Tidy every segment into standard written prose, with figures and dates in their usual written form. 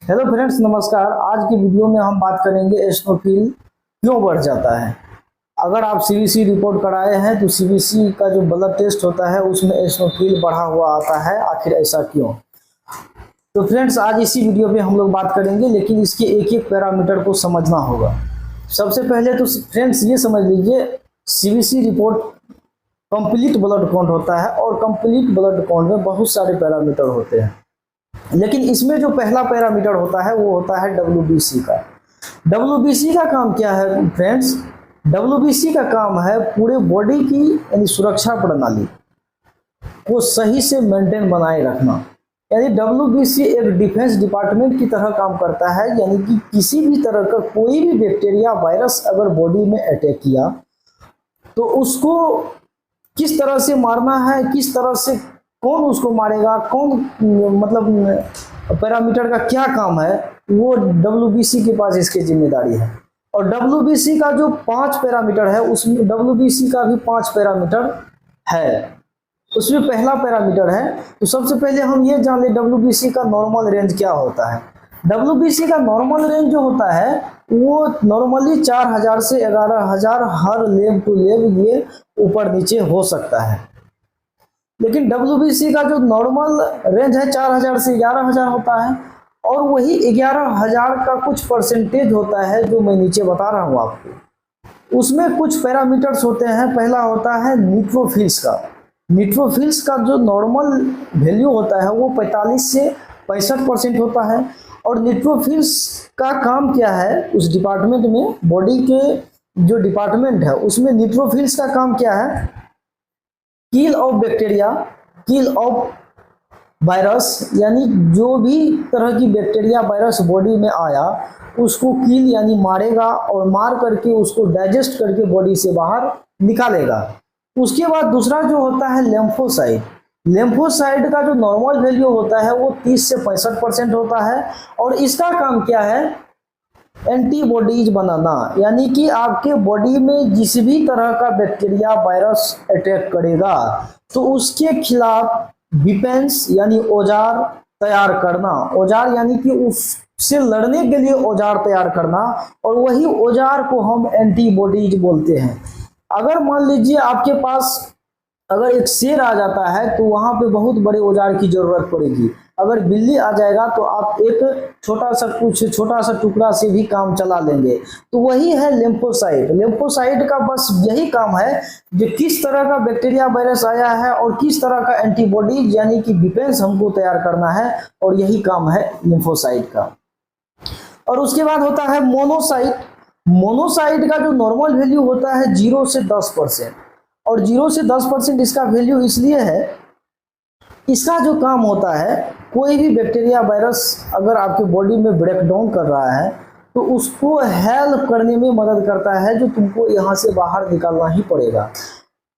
Hello friends, नमस्कार। आज की वीडियो में हम बात करेंगे एसिनोफिल क्यों बढ़ जाता है। अगर आप सीबीसी रिपोर्ट कराए हैं तो सीबीसी का जो ब्लड टेस्ट होता है उसमें एसिनोफिल बढ़ा हुआ आता है। आखिर ऐसा क्यों? तो फ्रेंड्स, आज इसी वीडियो में हम लोग बात करेंगे, लेकिन इसके एक एक पैरामीटर को समझना होगा। सबसे पहले तो फ्रेंड्स ये समझ लीजिए, CBC report complete blood count होता है और कंप्लीट ब्लड काउंट में बहुत सारे पैरामीटर होते हैं, लेकिन इसमें जो पहला पैरामीटर होता है वो होता है डब्ल्यूबीसी का। डब्ल्यूबीसी का काम क्या है फ्रेंड्स? डब्ल्यूबीसी का काम है पूरे बॉडी की यानी सुरक्षा प्रणाली को सही से मेंटेन बनाए रखना। यानी डब्ल्यूबीसी एक डिफेंस डिपार्टमेंट की तरह काम करता है। यानी कि किसी भी तरह का कोई भी बैक्टीरिया वायरस अगर बॉडी में अटैक किया तो उसको किस तरह से मारना है, किस तरह से कौन उसको मारेगा, कौन मतलब पैरामीटर का क्या काम है, वो डब्ल्यूबीसी के पास इसकी जिम्मेदारी है। और डब्ल्यूबीसी का जो 5 पैरामीटर है उसमें डब्ल्यूबीसी का भी 5 पैरामीटर है। उसमें पहला पैरामीटर है, तो सबसे पहले हम ये जान ले डब्ल्यूबीसी का नॉर्मल रेंज क्या होता है। डब्ल्यूबीसी का नॉर्मल रेंज जो होता है वो नॉर्मली 4000 से 11000 हर लेव टू लेव ये ऊपर नीचे हो सकता है। लेकिन डब्ल्यूबीसी का जो नॉर्मल रेंज है 4000 से 11000 होता है, और वही 11000 का कुछ परसेंटेज होता है जो मैं नीचे बता रहा हूँ आपको। उसमें कुछ पैरामीटर्स होते हैं। पहला होता है न्यूट्रोफिल्स का। न्यूट्रोफिल्स का जो नॉर्मल वैल्यू होता है वो 45 से 65% होता है। और न्यूट्रोफिल्स का काम क्या है उस डिपार्टमेंट में, बॉडी के जो डिपार्टमेंट है उसमें न्यूट्रोफिल्स का काम क्या है? Kill off bacteria, kill off virus, यानी जो भी तरह की बैक्टीरिया वायरस बॉडी में आया उसको किल यानी मारेगा और मार करके उसको डाइजेस्ट करके बॉडी से बाहर निकालेगा। उसके बाद दूसरा जो होता है लेम्फोसाइट। लेम्फोसाइट का जो नॉर्मल वैल्यू होता है वो 30 से 65% होता है। और इसका काम क्या है? एंटीबॉडीज बनाना। यानी कि आपके बॉडी में जिस भी तरह का बैक्टीरिया वायरस अटैक करेगा तो उसके खिलाफ डिफेंस यानी औजार तैयार करना। औजार यानी कि उससे लड़ने के लिए औजार तैयार करना, और वही औजार को हम एंटीबॉडीज बोलते हैं। अगर मान लीजिए आपके पास अगर एक शेर आ जाता है तो वहां पे बहुत बड़े औजार की जरूरत पड़ेगी। अगर बिल्ली आ जाएगा तो आप एक छोटा सा टुकड़ा से भी काम चला लेंगे। तो वही है लेम्फोसाइट। लेम्फोसाइट का बस यही काम है कि किस तरह का बैक्टीरिया वायरस आया है और किस तरह का एंटीबॉडी यानी कि डिफेंस हमको तैयार करना है, और यही काम है लिम्फोसाइट का। और उसके बाद होता है मोनोसाइट। मोनोसाइट का जो नॉर्मल वैल्यू होता है 0 से 10%। और 0 से 10% इसका वैल्यू इसलिए है, इसका जो काम होता है कोई भी बैक्टीरिया वायरस अगर आपके बॉडी में ब्रेक डाउन कर रहा है तो उसको हेल्प करने में मदद करता है, जो तुमको यहाँ से बाहर निकालना ही पड़ेगा।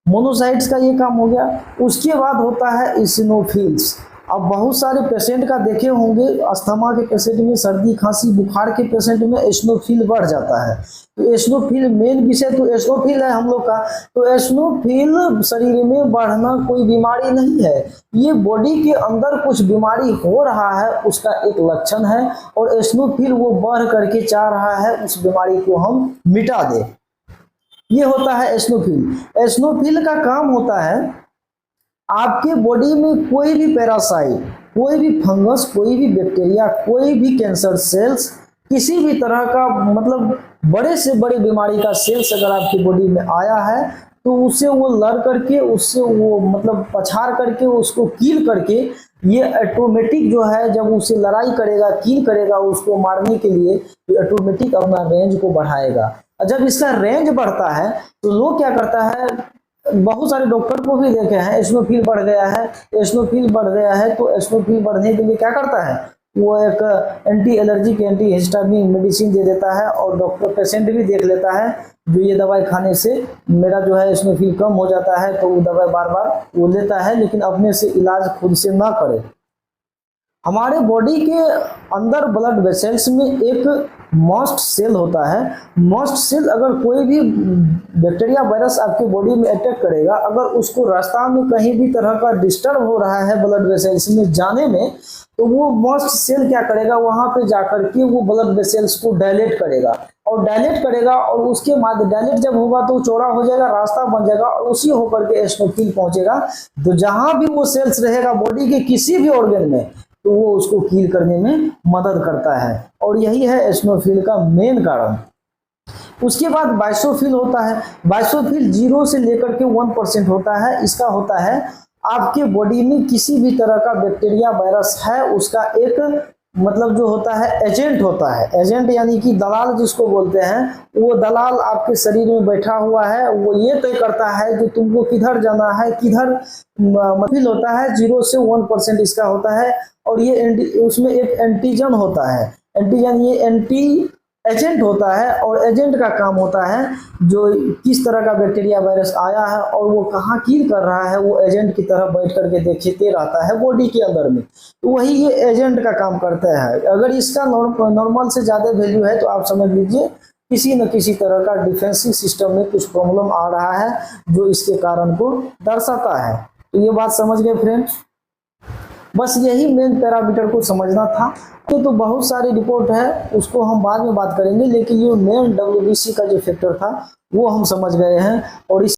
मोनोसाइट्स का ये काम हो गया। उसके बाद होता है इसिनोफिल्स। अब बहुत सारे पेशेंट का देखे होंगे, अस्थमा के पेशेंट में, सर्दी खांसी बुखार के पेशेंट में एसिनोफिल बढ़ जाता है। तो एसिनोफिल मेन विषय तो एसिनोफिल है हम लोग का। तो एसिनोफिल शरीर में बढ़ना कोई बीमारी नहीं है, ये बॉडी के अंदर कुछ बीमारी हो रहा है उसका एक लक्षण है। और एसिनोफिल वो बढ़ करके चाह रहा है उस बीमारी को हम मिटा दें। ये होता है एसिनोफिल। एसिनोफिल का काम होता है आपके बॉडी में कोई भी पैरासाइट, कोई भी फंगस, कोई भी बैक्टीरिया, कोई भी कैंसर सेल्स, किसी भी तरह का मतलब बड़े से बड़े बीमारी का सेल्स अगर आपकी बॉडी में आया है तो उससे वो लड़ करके, उससे वो मतलब पछाड़ करके, उसको कील करके, ये ऑटोमेटिक जो है जब उसे लड़ाई करेगा, कील करेगा उसको मारने के लिए, तो ऑटोमेटिक अपना रेंज को बढ़ाएगा। जब इसका रेंज बढ़ता है तो लोग क्या करता है, बहुत सारे डॉक्टर को भी देखे हैं एसिनोफिल बढ़ गया है, एसिनोफिल बढ़ गया है, तो एसिनोफिल बढ़ने के लिए क्या करता है, वो एक anti allergic anti histamine medicine दे देता है। और डॉक्टर पेशेंट भी देख लेता है जो ये दवाई खाने से मेरा जो है एसिनोफिल कम हो जाता है, तो वो दवाई बार बार वो लेता है, लेकिन अपने से इलाज खुद से ना करे। हमारे बॉडी के अंदर ब्लड वेसल्स में एक मस्ट सेल होता है। मस्ट सेल अगर कोई भी बैक्टीरिया वायरस आपके बॉडी में अटैक करेगा, अगर उसको रास्ता में कहीं भी तरह का डिस्टर्ब हो रहा है ब्लड वेसल्स में जाने में, तो वो मस्ट सेल क्या करेगा, वहां पे जाकर के वो ब्लड वेसल्स को डायलेट करेगा और उसके बाद डायलेट जब होगा तो चौड़ा हो जाएगा, रास्ता बन जाएगा और उसी होकर के एस्नोफिल पहुंचेगा। तो जहां भी वो सेल्स रहेगा बॉडी के किसी भी ऑर्गन में, तो वो उसको कील करने में मदद करता है और यही है एस्नोफिल का मेन कारण। उसके बाद बाइसोफिल होता है। बाइसोफिल 0 से लेकर के 1% होता है। इसका होता है आपके बॉडी में किसी भी तरह का बैक्टीरिया वायरस है, उसका एक मतलब जो होता है एजेंट होता है। एजेंट यानी कि दलाल जिसको बोलते हैं, वो दलाल आपके शरीर में बैठा हुआ है, वो ये तय करता है कि तुमको किधर जाना है, किधर फील होता है। 0 से 1% इसका होता है और ये उसमें एक एंटीजन होता है। एंटीजन ये एंटी एजेंट होता है और एजेंट का काम होता है जो किस तरह का बैक्टीरिया वायरस आया है और वो कहाँ कील कर रहा है, वो एजेंट की तरह बैठ करके देखते रहता है बॉडी के अंदर में। तो वही ये एजेंट का काम करता है। अगर इसका नॉर्मल से ज़्यादा वैल्यू है तो आप समझ लीजिए किसी न किसी तरह का डिफेंसिव सिस्टम में कुछ प्रॉब्लम आ रहा है जो इसके कारण को दर्शाता है। तो ये बात समझ गए फ्रेंड्स। बस यही मेन पैरामीटर को समझना था। तो बहुत सारी रिपोर्ट है, उसको हम बाद में बात करेंगे, लेकिन ये मेन WBC का जो फैक्टर था वो हम समझ गए हैं और इस